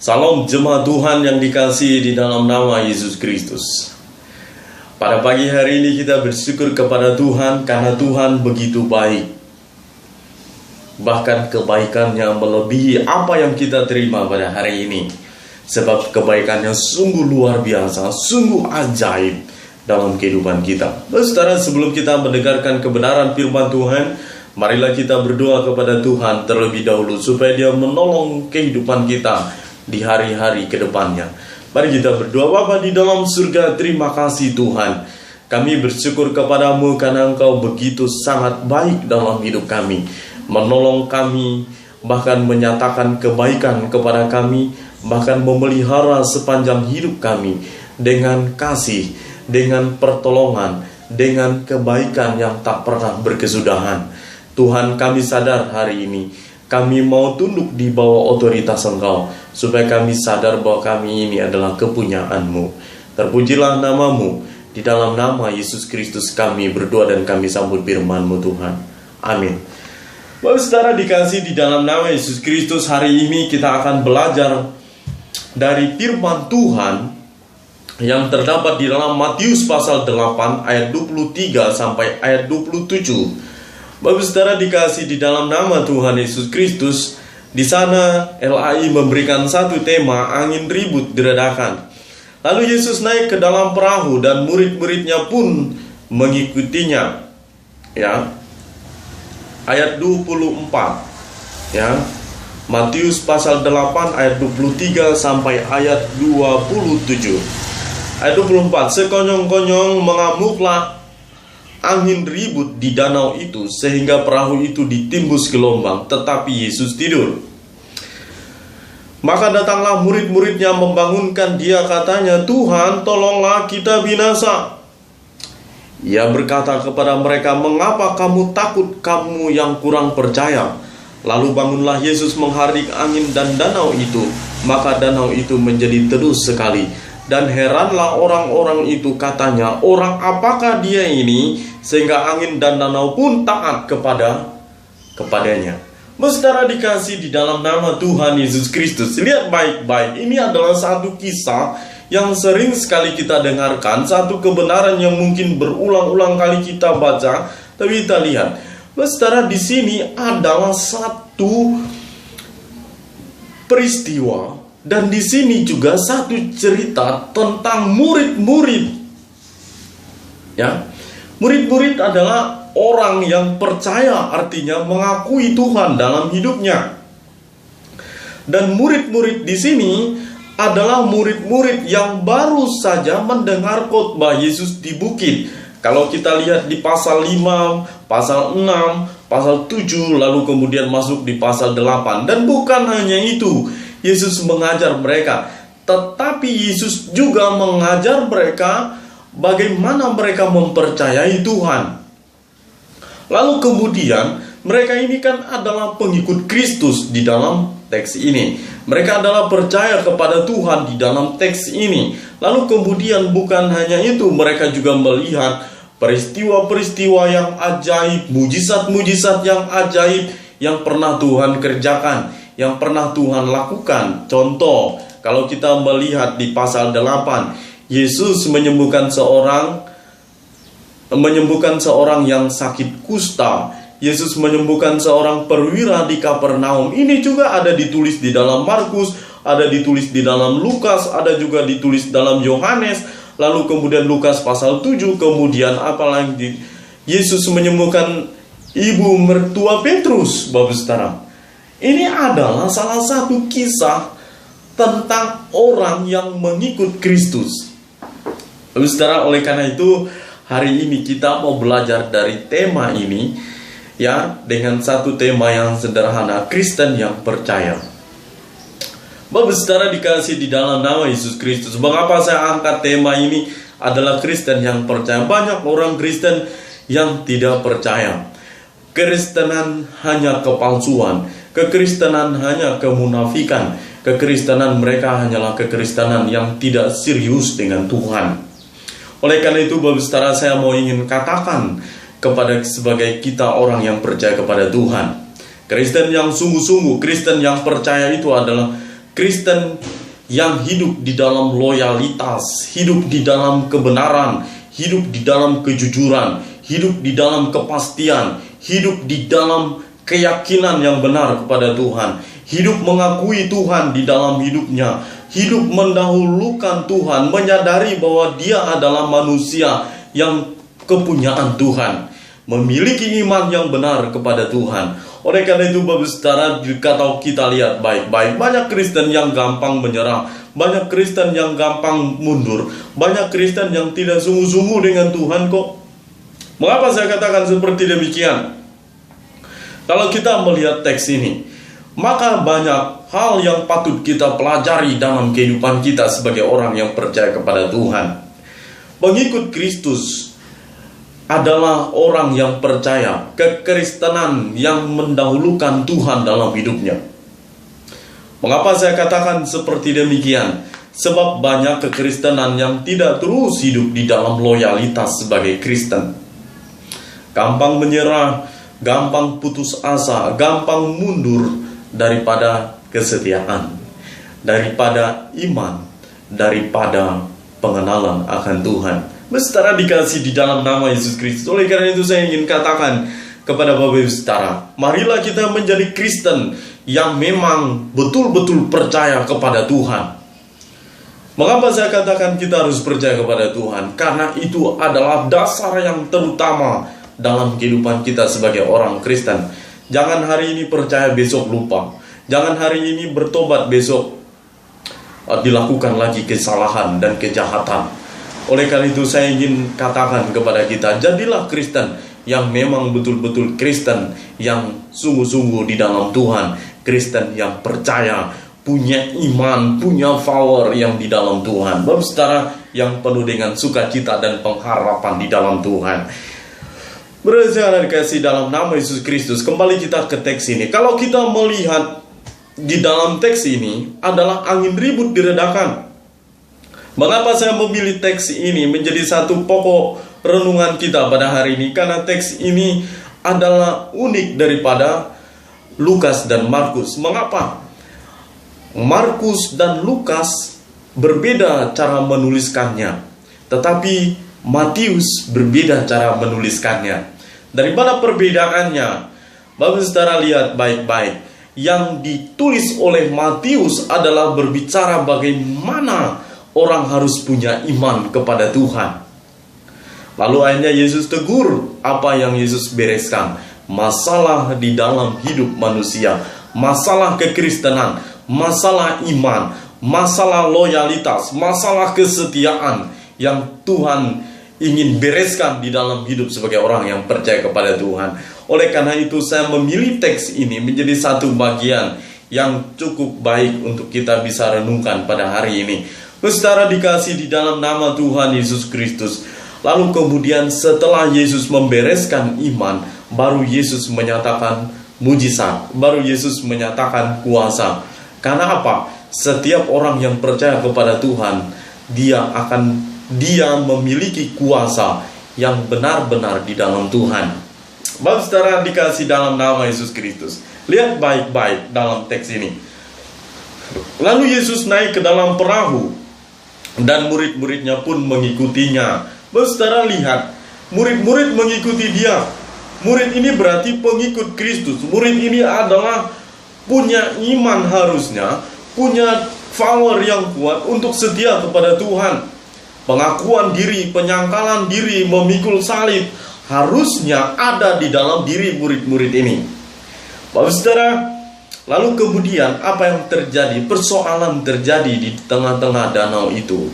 Salam jemaat Tuhan yang dikasihi di dalam nama Yesus Kristus. Pada pagi hari ini kita bersyukur kepada Tuhan karena Tuhan begitu baik. Bahkan kebaikannya melebihi apa yang kita terima pada hari ini. Sebab kebaikannya sungguh luar biasa, sungguh ajaib dalam kehidupan kita. Saudara, sebelum kita mendengarkan kebenaran firman Tuhan, marilah kita berdoa kepada Tuhan terlebih dahulu supaya Dia menolong kehidupan kita di hari-hari ke depannya. Mari kita berdoa. Bapa di dalam surga, terima kasih Tuhan. Kami bersyukur kepadamu karena Engkau begitu sangat baik dalam hidup kami, menolong kami, bahkan menyatakan kebaikan kepada kami, bahkan memelihara sepanjang hidup kami dengan kasih, dengan pertolongan, dengan kebaikan yang tak pernah berkesudahan. Tuhan, kami sadar hari ini kami mau tunduk di bawah otoritas Engkau, supaya kami sadar bahwa kami ini adalah kepunyaan-Mu. Terpujilah nama-Mu. Di dalam nama Yesus Kristus kami berdoa dan kami sambut firman-Mu Tuhan. Amin. Bapak saudara dikasih di dalam nama Yesus Kristus, hari ini kita akan belajar dari firman Tuhan yang terdapat di dalam Matius pasal 8 ayat 23 sampai ayat 27. Bapak saudara dikasih di dalam nama Tuhan Yesus Kristus, di sana LAI memberikan satu tema, angin ribut diredakan. Lalu Yesus naik ke dalam perahu dan murid-muridnya pun mengikutinya. Ya. Ayat 24. Ya. Matius pasal 8 ayat 23 sampai ayat 27. Ayat 24. Sekonyong-konyong mengamuklah angin ribut di danau itu sehingga perahu itu ditimbus gelombang, tetapi Yesus tidur. Maka datanglah murid-muridnya membangunkan dia, katanya, "Tuhan, tolonglah, kita binasa." Ia berkata kepada mereka, "Mengapa kamu takut, kamu yang kurang percaya?" Lalu bangunlah Yesus mengharik angin dan danau itu, maka danau itu menjadi teduh sekali. Dan heranlah orang-orang itu, katanya, "Orang apakah dia ini sehingga angin dan danau pun taat kepadanya?" Saudara dikasih di dalam nama Tuhan Yesus Kristus, lihat baik-baik, ini adalah satu kisah yang sering sekali kita dengarkan, satu kebenaran yang mungkin berulang-ulang kali kita baca, tapi kita lihat, saudara, di sini adalah satu peristiwa. Dan di sini juga satu cerita tentang murid-murid. Ya, murid-murid adalah orang yang percaya, artinya mengakui Tuhan dalam hidupnya. Dan murid-murid di sini adalah murid-murid yang baru saja mendengar khotbah Yesus di bukit. Kalau kita lihat di pasal 5, pasal 6, pasal 7, lalu kemudian masuk di pasal 8. Dan bukan hanya itu, Yesus mengajar mereka, tetapi Yesus juga mengajar mereka bagaimana mereka mempercayai Tuhan. Lalu kemudian mereka ini kan adalah pengikut Kristus di dalam teks ini. Mereka adalah percaya kepada Tuhan di dalam teks ini. Lalu kemudian bukan hanya itu, mereka juga melihat peristiwa-peristiwa yang ajaib, mujizat-mujizat yang ajaib yang pernah Tuhan kerjakan, yang pernah Tuhan lakukan. Contoh, kalau kita melihat di pasal 8, Yesus menyembuhkan seorang yang sakit kusta. Yesus menyembuhkan seorang perwira di Kapernaum. Ini juga ada ditulis di dalam Markus, ada ditulis di dalam Lukas, ada juga ditulis dalam Yohanes. Lalu kemudian Lukas pasal 7, kemudian apalagi Yesus menyembuhkan ibu mertua Petrus, Bapak Saudara. Ini adalah salah satu kisah tentang orang yang mengikut Kristus. Lalu saudara, oleh karena itu hari ini kita mau belajar dari tema ini, ya, dengan satu tema yang sederhana, Kristen yang percaya. Bapak saudara dikasih di dalam nama Yesus Kristus. Mengapa saya angkat tema ini adalah Kristen yang percaya? Banyak orang Kristen yang tidak percaya. Kekristenan hanya kepalsuan. Kekristenan hanya kemunafikan. Kekristenan mereka hanyalah kekristenan yang tidak serius dengan Tuhan. Oleh karena itu, Bapak saudara, saya mau ingin katakan kepada sebagai kita orang yang percaya kepada Tuhan, Kristen yang sungguh-sungguh, Kristen yang percaya itu adalah Kristen yang hidup di dalam loyalitas, hidup di dalam kebenaran, hidup di dalam kejujuran, hidup di dalam kepastian, hidup di dalam keyakinan yang benar kepada Tuhan, hidup mengakui Tuhan di dalam hidupnya, hidup mendahulukan Tuhan, menyadari bahwa dia adalah manusia yang kepunyaan Tuhan, memiliki iman yang benar kepada Tuhan. Oleh karena itu, Bapak Saudara, kalau kita lihat baik-baik, banyak Kristen yang gampang menyerah, banyak Kristen yang gampang mundur, banyak Kristen yang tidak sungguh-sungguh dengan Tuhan kok. Mengapa saya katakan seperti demikian? Kalau kita melihat teks ini, maka banyak hal yang patut kita pelajari dalam kehidupan kita sebagai orang yang percaya kepada Tuhan. Pengikut Kristus adalah orang yang percaya, kekristenan yang mendahulukan Tuhan dalam hidupnya. Mengapa saya katakan seperti demikian? Sebab banyak kekristenan yang tidak terus hidup di dalam loyalitas sebagai Kristen. Gampang menyerah, gampang putus asa, gampang mundur daripada kesetiaan, daripada iman, daripada pengenalan akan Tuhan. Saudara dikasih di dalam nama Yesus Kristus. Oleh karena itu saya ingin katakan kepada Bapak Ibu Saudara, marilah kita menjadi Kristen yang memang betul-betul percaya kepada Tuhan. Mengapa saya katakan kita harus percaya kepada Tuhan? Karena itu adalah dasar yang terutama dalam kehidupan kita sebagai orang Kristen. Jangan hari ini percaya, besok lupa. Jangan hari ini bertobat, besok dilakukan lagi kesalahan dan kejahatan. Oleh karena itu saya ingin katakan kepada kita, jadilah Kristen yang memang betul-betul Kristen yang sungguh-sungguh di dalam Tuhan, Kristen yang percaya, punya iman, punya power yang di dalam Tuhan. Bapak Saudara yang penuh dengan sukacita dan pengharapan di dalam Tuhan. Bersaudara dikasih dalam nama Yesus Kristus, kembali kita ke teks ini. Kalau kita melihat di dalam teks ini adalah angin ribut diredakan. Mengapa saya memilih teks ini menjadi satu pokok renungan kita pada hari ini? Karena teks ini adalah unik daripada Lukas dan Markus. Mengapa? Markus dan Lukas berbeda cara menuliskannya, tetapi Matius berbeda cara menuliskannya. Daripada perbedaannya, Bapak Saudara lihat baik-baik. Yang ditulis oleh Matius adalah berbicara bagaimana orang harus punya iman kepada Tuhan. Lalu akhirnya Yesus tegur apa yang Yesus bereskan. Masalah di dalam hidup manusia, masalah kekristenan, masalah iman, masalah loyalitas, masalah kesetiaan yang Tuhan ingin bereskan di dalam hidup sebagai orang yang percaya kepada Tuhan. Oleh karena itu saya memilih teks ini menjadi satu bagian yang cukup baik untuk kita bisa renungkan pada hari ini. Saudara dikasih di dalam nama Tuhan Yesus Kristus. Lalu kemudian setelah Yesus membereskan iman, baru Yesus menyatakan mujizat, baru Yesus menyatakan kuasa. Karena apa? Setiap orang yang percaya kepada Tuhan, dia memiliki kuasa yang benar-benar di dalam Tuhan. Bapak Saudara dikasih dalam nama Yesus Kristus. Lihat baik-baik dalam teks ini. Lalu Yesus naik ke dalam perahu dan murid-muridnya pun mengikutinya. Saudara lihat, murid-murid mengikuti dia. Murid ini berarti pengikut Kristus. Murid ini adalah punya iman harusnya, punya power yang kuat untuk setia kepada Tuhan. Pengakuan diri, penyangkalan diri, memikul salib harusnya ada di dalam diri murid-murid ini. Bapak Saudara, lalu kemudian apa yang terjadi? Persoalan terjadi di tengah-tengah danau itu.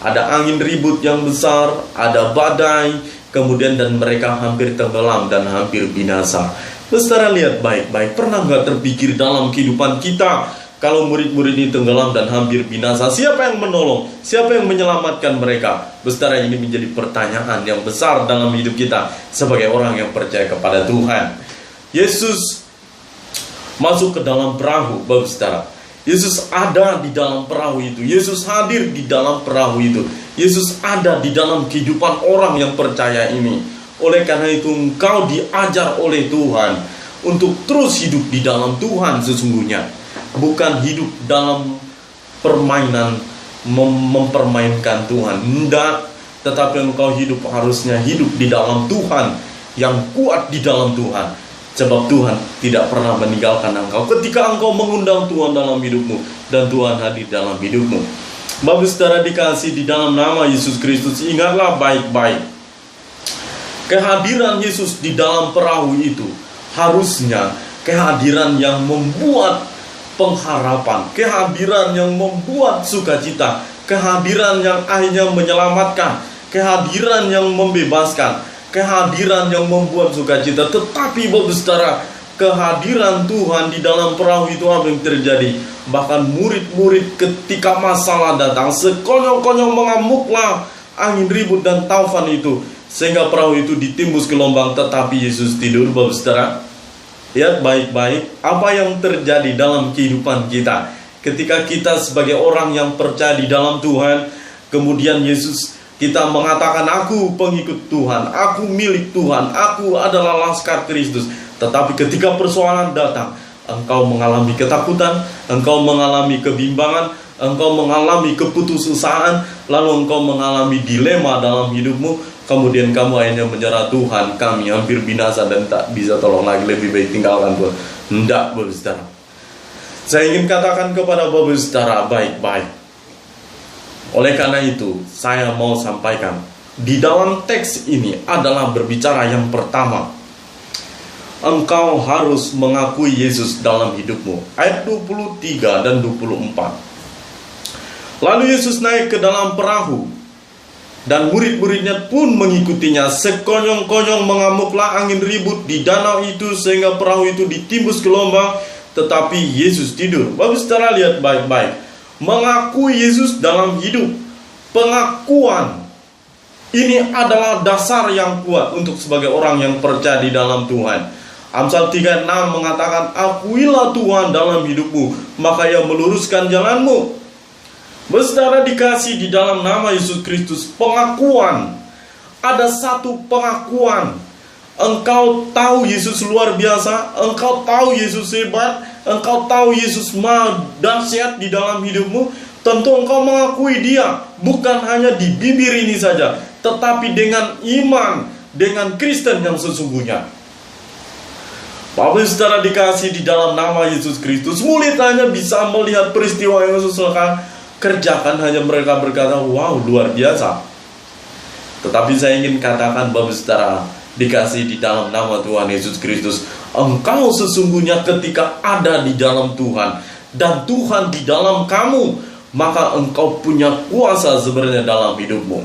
Ada angin ribut yang besar, ada badai, kemudian dan mereka hampir tenggelam dan hampir binasa. Saudara lihat baik-baik, pernah nggak terpikir dalam kehidupan kita, kalau murid-murid ini tenggelam dan hampir binasa, siapa yang menolong? Siapa yang menyelamatkan mereka? Saudara, ini menjadi pertanyaan yang besar dalam hidup kita sebagai orang yang percaya kepada Tuhan. Yesus masuk ke dalam perahu, Bapak Saudara. Yesus ada di dalam perahu itu. Yesus hadir di dalam perahu itu. Yesus ada di dalam kehidupan orang yang percaya ini. Oleh karena itu engkau diajar oleh Tuhan untuk terus hidup di dalam Tuhan sesungguhnya. Bukan hidup dalam permainan mempermainkan Tuhan. Tidak, tetapi engkau harusnya hidup di dalam Tuhan, yang kuat di dalam Tuhan. Sebab Tuhan tidak pernah meninggalkan engkau ketika engkau mengundang Tuhan dalam hidupmu dan Tuhan hadir dalam hidupmu. Bapak saudara dikasih di dalam nama Yesus Kristus, ingatlah baik-baik. Kehadiran Yesus di dalam perahu itu harusnya kehadiran yang membuat pengharapan, kehadiran yang membuat sukacita, kehadiran yang akhirnya menyelamatkan, kehadiran yang membebaskan, kehadiran yang membuat sukacita. Tetapi Bapak saudara, kehadiran Tuhan di dalam perahu itu apa yang terjadi? Bahkan murid-murid ketika masalah datang, sekonyong-konyong mengamuklah angin ribut dan taufan itu, sehingga perahu itu ditimbus gelombang, tetapi Yesus tidur. Bapak saudara, lihat baik-baik apa yang terjadi dalam kehidupan kita ketika kita sebagai orang yang percaya di dalam Tuhan. Kemudian Yesus, kita mengatakan, aku pengikut Tuhan, aku milik Tuhan, aku adalah laskar Kristus. Tetapi ketika persoalan datang, engkau mengalami ketakutan, engkau mengalami kebimbangan, engkau mengalami keputusasaan, lalu engkau mengalami dilema dalam hidupmu. Kemudian kamu akhirnya menyerah, Tuhan kami hampir binasa dan tak bisa tolong lagi, lebih baik tinggalkan Tuhan. Tidak, Bapak saudara. Saya ingin katakan kepada Bapak saudara baik-baik. Oleh karena itu, saya mau sampaikan, di dalam teks ini adalah berbicara yang pertama, engkau harus mengakui Yesus dalam hidupmu. Ayat 23 dan 24. Lalu Yesus naik ke dalam perahu, dan murid-muridnya pun mengikutinya. Sekonyong-konyong mengamuklah angin ribut di danau itu, sehingga perahu itu ditimbus gelombang, tetapi Yesus tidur. Bapak saudara lihat baik-baik. Mengakui Yesus dalam hidup, pengakuan ini adalah dasar yang kuat untuk sebagai orang yang percaya di dalam Tuhan. Amsal 3:6 mengatakan, akuilah Tuhan dalam hidupmu, maka Ia meluruskan jalanmu. Saudara dikasih di dalam nama Yesus Kristus, pengakuan. Ada satu pengakuan. Engkau tahu Yesus luar biasa, engkau tahu Yesus hebat, engkau tahu Yesus maha dahsyat di dalam hidupmu. Tentu engkau mengakui Dia, bukan hanya di bibir ini saja, tetapi dengan iman, dengan Kristen yang sesungguhnya. Bapak saudara dikasih di dalam nama Yesus Kristus, mulut hanya bisa melihat peristiwa yang Yesus kerjakan, hanya mereka berkata, wow, luar biasa. Tetapi saya ingin katakan, Bapak saudara dikasih di dalam nama Tuhan Yesus Kristus, engkau sesungguhnya ketika ada di dalam Tuhan dan Tuhan di dalam kamu, maka engkau punya kuasa sebenarnya dalam hidupmu.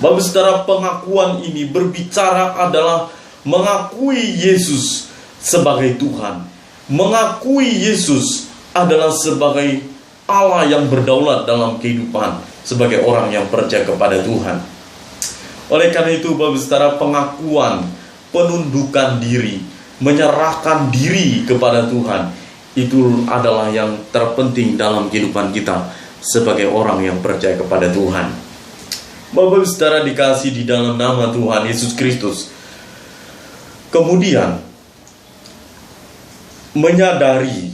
Bapak saudara, pengakuan ini berbicara adalah mengakui Yesus sebagai Tuhan, mengakui Yesus adalah sebagai Allah yang berdaulat dalam kehidupan sebagai orang yang percaya kepada Tuhan. Oleh karena itu Bapak saudara, pengakuan, penundukan diri, menyerahkan diri kepada Tuhan, itu adalah yang terpenting dalam kehidupan kita sebagai orang yang percaya kepada Tuhan. Bapak saudara dikasih di dalam nama Tuhan Yesus Kristus. Kemudian menyadari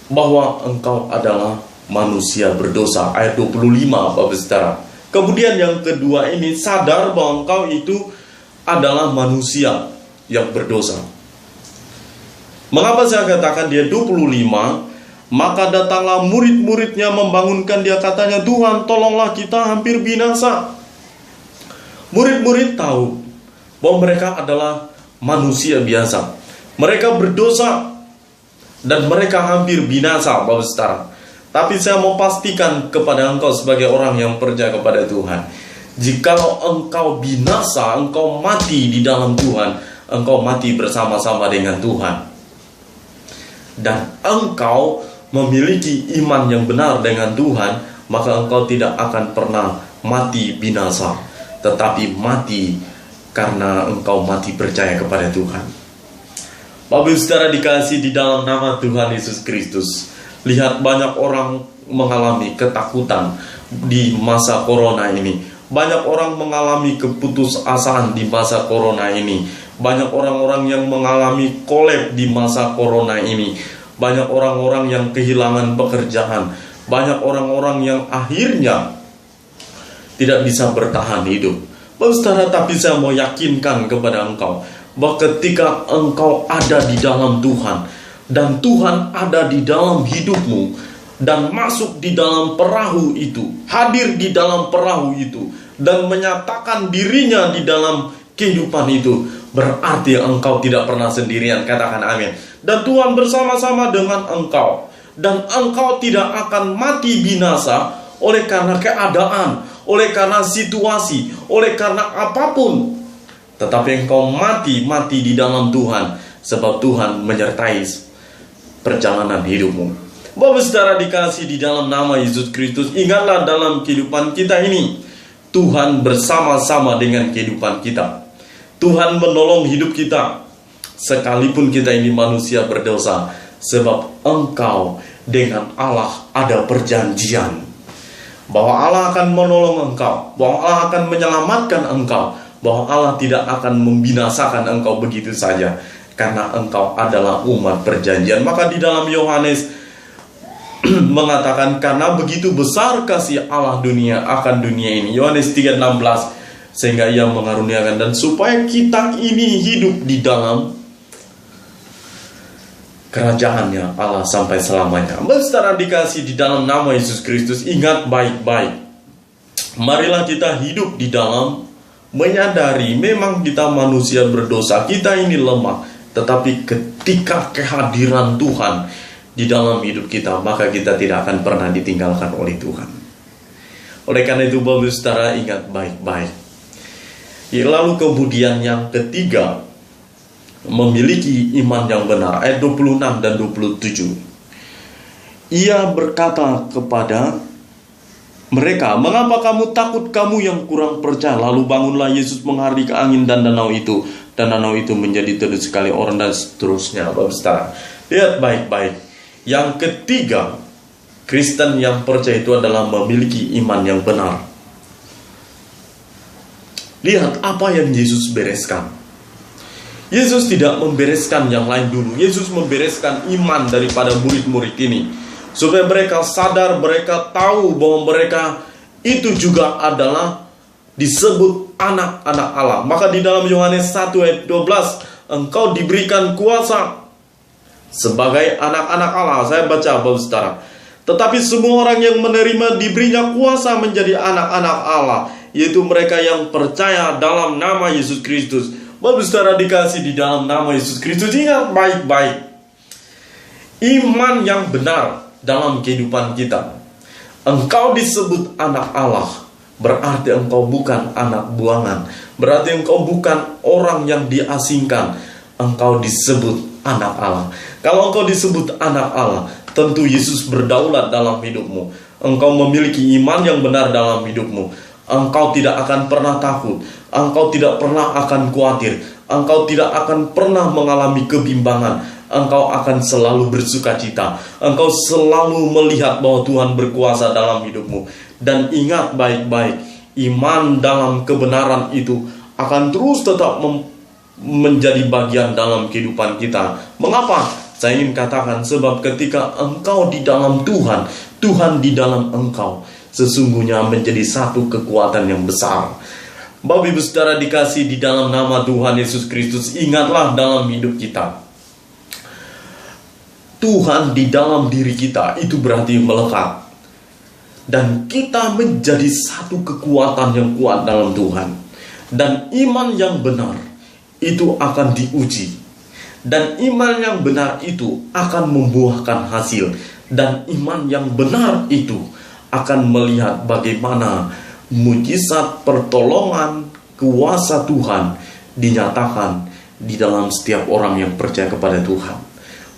bahwa engkau adalah manusia berdosa. Ayat 25 Bapak saudara. Kemudian yang kedua ini, sadar bahwa engkau itu adalah manusia yang berdosa. Mengapa saya katakan dia 25? Maka datanglah murid-muridnya membangunkan dia, katanya, Tuhan tolonglah kita hampir binasa. Murid-murid tahu bahwa mereka adalah manusia biasa. Mereka berdosa dan mereka hampir binasa, Bapak saudara. Tapi saya mau pastikan kepada engkau sebagai orang yang percaya kepada Tuhan, jikalau engkau binasa, engkau mati di dalam Tuhan, engkau mati bersama-sama dengan Tuhan. Dan engkau memiliki iman yang benar dengan Tuhan, maka engkau tidak akan pernah mati binasa, tetapi mati karena engkau mati percaya kepada Tuhan. Bapak saudara dikasih di dalam nama Tuhan Yesus Kristus. Lihat, banyak orang mengalami ketakutan di masa corona ini. Banyak orang mengalami keputusasaan di masa corona ini. Banyak orang-orang yang mengalami kolab di masa corona ini. Banyak orang-orang yang kehilangan pekerjaan. banyak orang-orang yang akhirnya tidak bisa bertahan hidup. Saudara, tapi saya mau yakinkan kepada engkau bahwa ketika engkau ada di dalam Tuhan dan Tuhan ada di dalam hidupmu dan masuk di dalam perahu itu, hadir di dalam perahu itu dan menyatakan dirinya di dalam kehidupan itu, berarti engkau tidak pernah sendirian. Katakan amin. Dan Tuhan bersama-sama dengan engkau, dan engkau tidak akan mati binasa oleh karena keadaan, oleh karena situasi, oleh karena apapun. Tetapi engkau mati di dalam Tuhan, sebab Tuhan menyertai perjalanan hidupmu. Bapak saudara dikasih di dalam nama Yesus Kristus, ingatlah dalam kehidupan kita ini, Tuhan bersama-sama dengan kehidupan kita. Tuhan menolong hidup kita, sekalipun kita ini manusia berdosa, sebab engkau dengan Allah ada perjanjian bahwa Allah akan menolong engkau, bahwa Allah akan menyelamatkan engkau, bahwa Allah tidak akan membinasakan engkau begitu saja, karena engkau adalah umat perjanjian. Maka di dalam Yohanes mengatakan, karena begitu besar kasih Allah dunia akan dunia ini, Yohanes 3:16, sehingga ia mengaruniakan, dan supaya kita ini hidup di dalam kerajaannya Allah sampai selamanya. Saudara dikasih di dalam nama Yesus Kristus, ingat baik-baik, marilah kita hidup di dalam menyadari memang kita manusia berdosa, kita ini lemah, tetapi ketika kehadiran Tuhan di dalam hidup kita, maka kita tidak akan pernah ditinggalkan oleh Tuhan. Oleh karena itu Bapak saudara ingat baik-baik. Lalu kemudian yang ketiga, memiliki iman yang benar. Ayat 26 dan 27. Ia berkata kepada mereka, mengapa kamu takut, kamu yang kurang percaya? Lalu bangunlah Yesus menghardika angin dan danau itu, dan danau itu menjadi teduh sekali orang, dan seterusnya. Bapak saudara, lihat baik-baik. Yang ketiga, Kristen yang percaya itu adalah memiliki iman yang benar. Lihat apa yang Yesus bereskan. Yesus tidak membereskan yang lain dulu. Yesus membereskan iman daripada murid-murid ini, supaya mereka sadar, mereka tahu bahwa mereka itu juga adalah disebut anak-anak Allah. Maka di dalam Yohanes 1 ayat 12, engkau diberikan kuasa sebagai anak-anak Allah. Saya baca Bapak saudara. Tetapi semua orang yang menerima diberinya kuasa menjadi anak-anak Allah, yaitu mereka yang percaya dalam nama Yesus Kristus. Bapak saudara dikasih di dalam nama Yesus Kristus, ingat baik-baik. Iman yang benar dalam kehidupan kita. Engkau disebut anak Allah, berarti engkau bukan anak buangan, berarti engkau bukan orang yang diasingkan. Engkau disebut anak Allah. Kalau engkau disebut anak Allah, tentu Yesus berdaulat dalam hidupmu. Engkau memiliki iman yang benar dalam hidupmu. Engkau tidak akan pernah takut. Engkau tidak pernah akan khawatir. Engkau tidak akan pernah mengalami kebimbangan. Engkau akan selalu bersukacita. Engkau selalu melihat bahwa Tuhan berkuasa dalam hidupmu. Dan ingat baik-baik, iman dalam kebenaran itu akan terus tetap menjadi bagian dalam kehidupan kita. Mengapa? Saya ingin katakan, sebab ketika engkau di dalam Tuhan, Tuhan di dalam engkau, sesungguhnya menjadi satu kekuatan yang besar. Bapak Ibu saudara dikasih di dalam nama Tuhan Yesus Kristus, ingatlah dalam hidup kita, Tuhan di dalam diri kita itu berarti melekat. Dan kita menjadi satu kekuatan yang kuat dalam Tuhan. Dan iman yang benar itu akan diuji. Dan iman yang benar itu akan membuahkan hasil. Dan iman yang benar itu akan melihat bagaimana mujizat pertolongan kuasa Tuhan dinyatakan di dalam setiap orang yang percaya kepada Tuhan.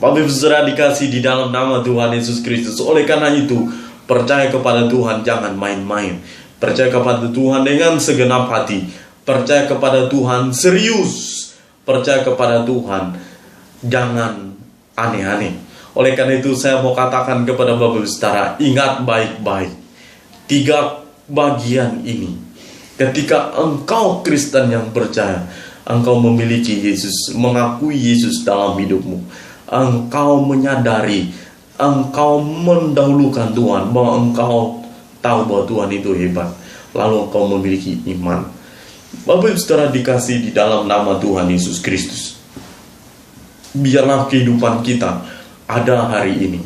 Bapak Ibu saudara dikasih di dalam nama Tuhan Yesus Kristus. Oleh karena itu, percaya kepada Tuhan jangan main-main. Percaya kepada Tuhan dengan segenap hati. Percaya kepada Tuhan serius. Percaya kepada Tuhan jangan aneh-aneh. Oleh karena itu saya mau katakan kepada Bapak Ibu saudara, ingat baik-baik 3 bagian ini. Ketika engkau Kristen yang percaya, engkau memiliki Yesus, mengakui Yesus dalam hidupmu, engkau menyadari engkau mendahulukan Tuhan, bahwa engkau tahu bahwa Tuhan itu hebat, lalu engkau memiliki iman. Bapak Ibu Saudara dikasih di dalam nama Tuhan Yesus Kristus, biarlah kehidupan kita ada hari ini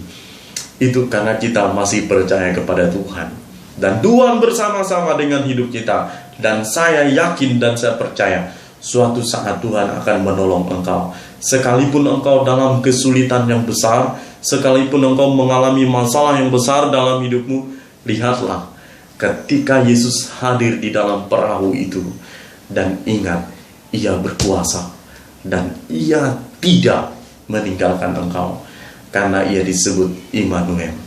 itu karena kita masih percaya kepada Tuhan, dan Tuhan bersama-sama dengan hidup kita. Dan saya yakin dan saya percaya suatu saat Tuhan akan menolong engkau. Sekalipun engkau dalam kesulitan yang besar, sekalipun engkau mengalami masalah yang besar dalam hidupmu, lihatlah ketika Yesus hadir di dalam perahu itu, dan ingat, Ia berkuasa dan Ia tidak meninggalkan engkau, karena Ia disebut Immanuel,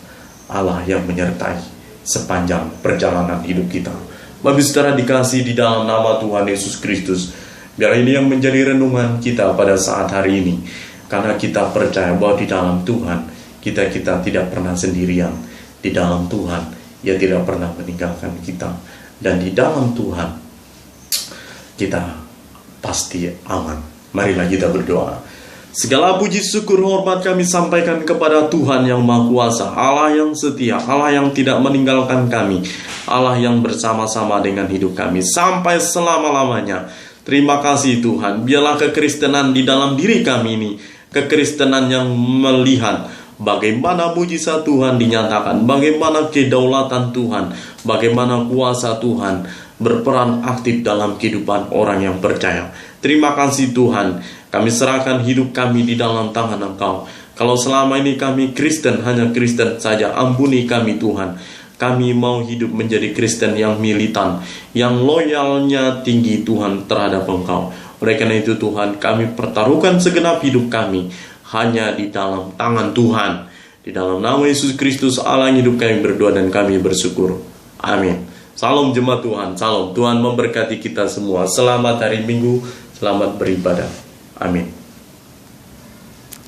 Allah yang menyertai sepanjang perjalanan hidup kita. Bapak Saudara dikasih di dalam nama Tuhan Yesus Kristus, biar ini yang menjadi renungan kita pada saat hari ini, karena kita percaya bahwa di dalam Tuhan kita tidak pernah sendirian. Di dalam Tuhan Ia tidak pernah meninggalkan kita, dan di dalam Tuhan kita pasti aman. Marilah kita berdoa. Segala puji syukur hormat kami sampaikan kepada Tuhan yang Maha Kuasa, Allah yang setia, Allah yang tidak meninggalkan kami, Allah yang bersama-sama dengan hidup kami sampai selama-lamanya. Terima kasih Tuhan. Biarlah kekristenan di dalam diri kami ini, kekristenan yang melihat bagaimana mujizat Tuhan dinyatakan, bagaimana kedaulatan Tuhan, bagaimana kuasa Tuhan berperan aktif dalam kehidupan orang yang percaya. Terima kasih Tuhan. Kami serahkan hidup kami di dalam tangan Engkau. Kalau selama ini kami Kristen, hanya Kristen saja, ampuni kami Tuhan. Kami mau hidup menjadi Kristen yang militan, yang loyalnya tinggi Tuhan terhadap Engkau. Oleh karena itu Tuhan, kami pertaruhkan segenap hidup kami hanya di dalam tangan Tuhan. Di dalam nama Yesus Kristus Allah yang hidup, kami berdoa dan kami bersyukur. Amin. Salam jemaat Tuhan, salam. Tuhan memberkati kita semua. Selamat hari Minggu, selamat beribadah. Amin.